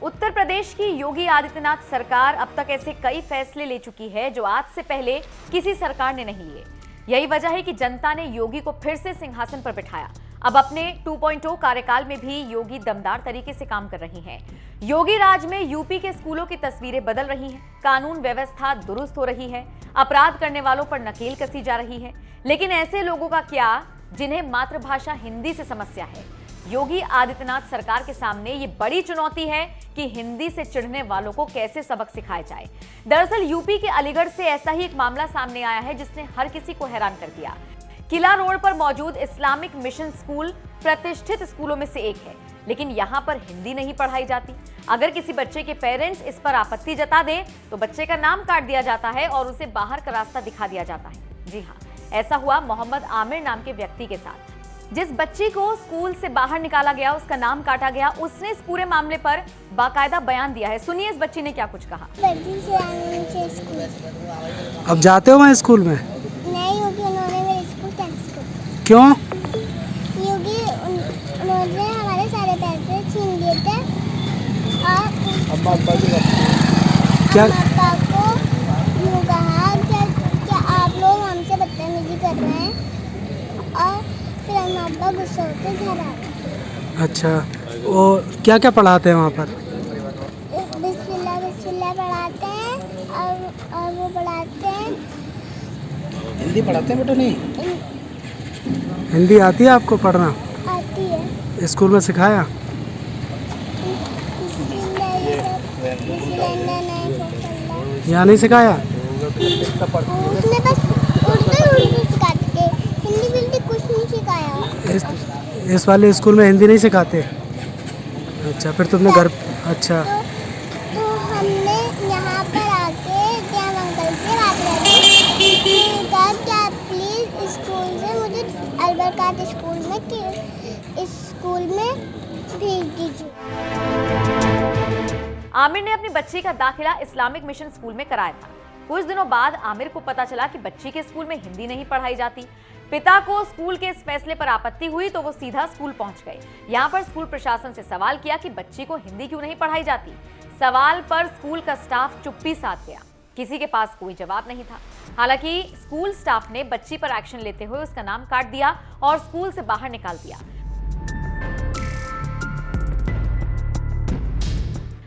उत्तर प्रदेश की योगी आदित्यनाथ सरकार अब तक ऐसे कई फैसले ले चुकी है जो आज से पहले किसी सरकार ने नहीं लिए। यही वजह है कि जनता ने योगी को फिर से सिंहासन पर बिठाया। अब अपने 2.0 कार्यकाल में भी योगी दमदार तरीके से काम कर रही हैं। योगी राज में यूपी के स्कूलों की तस्वीरें बदल रही हैं, कानून व्यवस्था दुरुस्त हो रही है, अपराध करने वालों पर नकेल कसी जा रही है। लेकिन ऐसे लोगों का क्या जिन्हें मातृभाषा हिंदी से समस्या है? योगी आदित्यनाथ सरकार के सामने ये बड़ी चुनौती है कि हिंदी से चिढ़ने वालों को कैसे सबक सिखाया जाए। दरअसल यूपी के अलीगढ़ से ऐसा ही एक मामला सामने आया है जिसने हर किसी को हैरान कर दिया। किला रोड पर मौजूद इस्लामिक मिशन स्कूल प्रतिष्ठित स्कूलों में से एक है, लेकिन यहाँ पर हिंदी नहीं पढ़ाई जाती। अगर किसी बच्चे के पेरेंट्स इस पर आपत्ति जता दें तो बच्चे का नाम काट दिया जाता है और उसे बाहर का रास्ता दिखा दिया जाता है। जी हाँ, ऐसा हुआ मोहम्मद आमिर नाम के व्यक्ति के साथ। जिस बच्ची को स्कूल से बाहर निकाला गया, उसका नाम काटा गया, उसने इस पूरे मामले पर बाकायदा बयान दिया है। सुनिए इस बच्ची ने क्या कुछ कहा। अब जाते हो वहाँ स्कूल में? नहीं, योगी उन्होंने मेरे स्कूल कैंसिल कर दिया। क्यों? योगी उन्होंने हमारे सारे पैसे छीन लिए थे और क्या पापा को यूँ कहा कि आप लोग हमसे बदतमीजी कर रहे हैं और फिर हम पापा गुस्सा होकर घर आ गए। अच्छा, वो क्या क्या पढ़ाते हैं वहाँ पर? बिस्मिल्लाह बिस्मिल्लाह पढ़ाते हैं और वो पढ़ाते हैं। हिंदी पढ़ाते हैं बेटा? नहीं, हिंदी आती है आपको पढ़ना? आती है। स्कूल में सिखाया? यहाँ नहीं सिखाया? उसने बस उर्दू सिखाते थे, हिंदी कुछ नहीं सिखाया। इस वाले स्कूल में हिंदी नहीं सिखाते? अच्छा, फिर तुमने घर अच्छा तो हमने यहाँ पर आके डीएम अंकल से बात करी, कहा क्या प्लीज़ स्कूल से मुझे अलबरकात स्कूल में भेज दीजिए। आमिर ने अपनी बच्ची का दाखिला इस्लामिक मिशन स्कूल में कराया था। कुछ दिनों बाद आमिर को पता चला कि बच्ची के स्कूल में हिंदी नहीं पढ़ाई जाती। पिता को स्कूल के इस फैसले पर आपत्ति हुई तो वो सीधा स्कूल पहुंच गए। यहाँ पर स्कूल प्रशासन से सवाल किया कि बच्ची को हिंदी क्यों नहीं पढ़ाई जाती। सवाल पर स्कूल का स्टाफ चुप्पी साध गया, किसी के पास कोई जवाब नहीं था। हालांकि स्कूल स्टाफ ने बच्ची पर एक्शन लेते हुए उसका नाम काट दिया और स्कूल से बाहर निकाल दिया।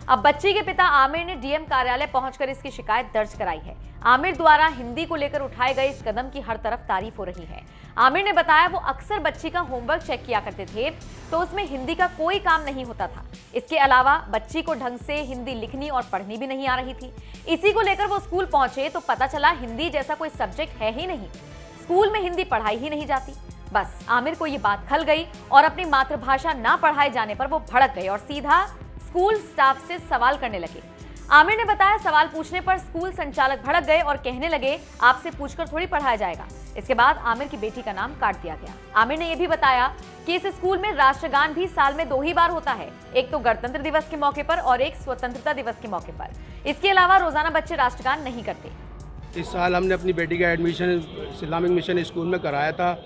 अब बच्ची के पिता आमिर ने डीएम कार्यालय पहुंचकर इसकी शिकायत दर्ज कराई है। आमिर द्वारा हिंदी को लेकर उठाए गए इस कदम की हर तरफ तारीफ हो रही है। आमिर ने बताया वो अक्सर बच्ची का होमवर्क चेक किया करते थे तो उसमें हिंदी का कोई काम नहीं होता था। इसके अलावा बच्ची को ढंग से हिंदी लिखनी और पढ़नी भी नहीं आ रही थी। इसी को लेकर वो स्कूल पहुंचे तो पता चला हिंदी जैसा कोई सब्जेक्ट है ही नहीं, स्कूल में हिंदी पढ़ाई ही नहीं जाती। बस आमिर को ये बात खल गई और अपनी मातृभाषा ना पढ़ाए जाने पर वो भड़क गए और सीधा स्कूल स्टाफ से सवाल करने लगे। आमिर ने बताया सवाल पूछने पर स्कूल संचालक भड़क गए और कहने लगे आपसे पूछकर थोड़ी पढ़ाया जाएगा। इसके बाद आमिर की बेटी का नाम काट दिया गया। आमिर ने यह भी बताया कि इस स्कूल में राष्ट्रगान भी साल में 2 ही बार होता है, एक तो गणतंत्र दिवस के मौके पर और एक स्वतंत्रता दिवस के मौके पर। इसके अलावा रोजाना बच्चे राष्ट्रगान नहीं करते। इस साल हमने अपनी बेटी का एडमिशन इस्लामिक मिशन स्कूल में कराया था।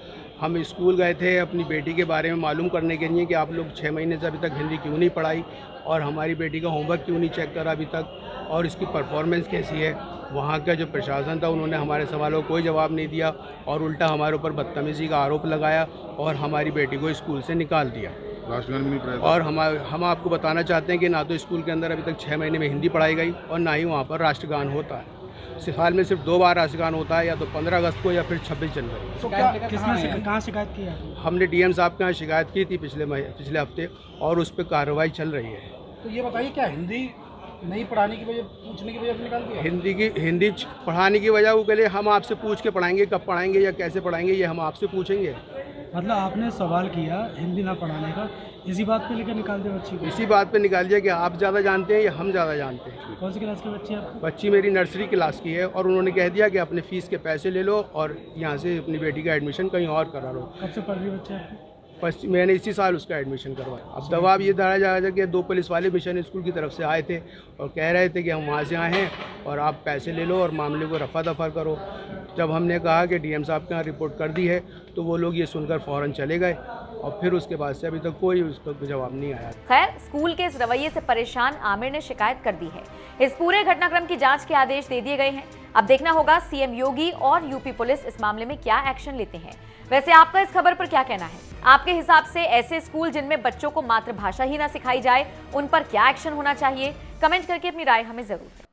हम स्कूल गए थे अपनी बेटी के बारे में मालूम करने के लिए कि आप लोग 6 महीने से अभी तक हिंदी क्यों नहीं पढ़ाई और हमारी बेटी का होमवर्क क्यों नहीं चेक करा अभी तक और इसकी परफॉर्मेंस कैसी है। वहाँ का जो प्रशासन था उन्होंने हमारे सवालों को कोई जवाब नहीं दिया और उल्टा हमारे ऊपर बदतमीज़ी का आरोप लगाया और हमारी बेटी को स्कूल से निकाल दिया। और हम आपको बताना चाहते हैं कि ना तो स्कूल के अंदर अभी तक 6 महीने में हिंदी पढ़ाई गई और ना ही वहाँ पर राष्ट्रगान होता है। साल में सिर्फ 2 बार राष्ट्रगान होता है, या तो 15 अगस्त को या फिर 26 जनवरी। तो कहाँ शिकायत की है? हमने डीएम साहब के यहाँ शिकायत की थी पिछले हफ्ते और उस पर कार्रवाई चल रही है। तो ये बताइए क्या हिंदी नहीं पढ़ाने की वजह, पूछने की वजह से निकाल दिया? हिंदी पढ़ाने की वजह के लिए हम आपसे पूछ के पढ़ाएंगे, कब पढ़ाएंगे या कैसे पढ़ाएंगे ये हम आपसे पूछेंगे। मतलब आपने सवाल किया हिंदी ना पढ़ाने का, इसी बात पे लेकर निकाल दिया बच्ची को? इसी बात पे निकाल दिया कि आप ज़्यादा जानते हैं या हम ज़्यादा जानते हैं। कौन सी क्लास की बच्ची है आपकी? बच्ची मेरी नर्सरी क्लास की है और उन्होंने कह दिया कि अपने फ़ीस के पैसे ले लो और यहाँ से अपनी बेटी का एडमिशन कहीं और करा लो। कब से पढ़ रही बच्ची आपकी? मैंने इसी साल उसका एडमिशन करवाया। अब दबाव ये डाला जा रहा था कि 2 पुलिस वाले मिशन स्कूल की तरफ से आए थे और कह रहे थे कि हम वहाँ से आए हैं और आप पैसे ले लो और मामले को रफा दफा करो। जब हमने कहा कि डीएम साहब के यहाँ रिपोर्ट कर दी है तो वो लोग ये सुनकर फ़ौरन चले गए और फिर उसके बाद से अभी तक कोई उसका जवाब नहीं आया। खैर, स्कूल के इस रवैये से परेशान आमिर ने शिकायत कर दी है। इस पूरे घटनाक्रम की जांच के आदेश दे दिए गए हैं। अब देखना होगा सीएम योगी और यूपी पुलिस इस मामले में क्या एक्शन लेते हैं। वैसे आपका इस खबर पर क्या कहना है? आपके हिसाब से ऐसे स्कूल जिनमें बच्चों को मातृभाषा ही ना सिखाई जाए, उन पर क्या एक्शन होना चाहिए? कमेंट करके अपनी राय हमें जरूर दें।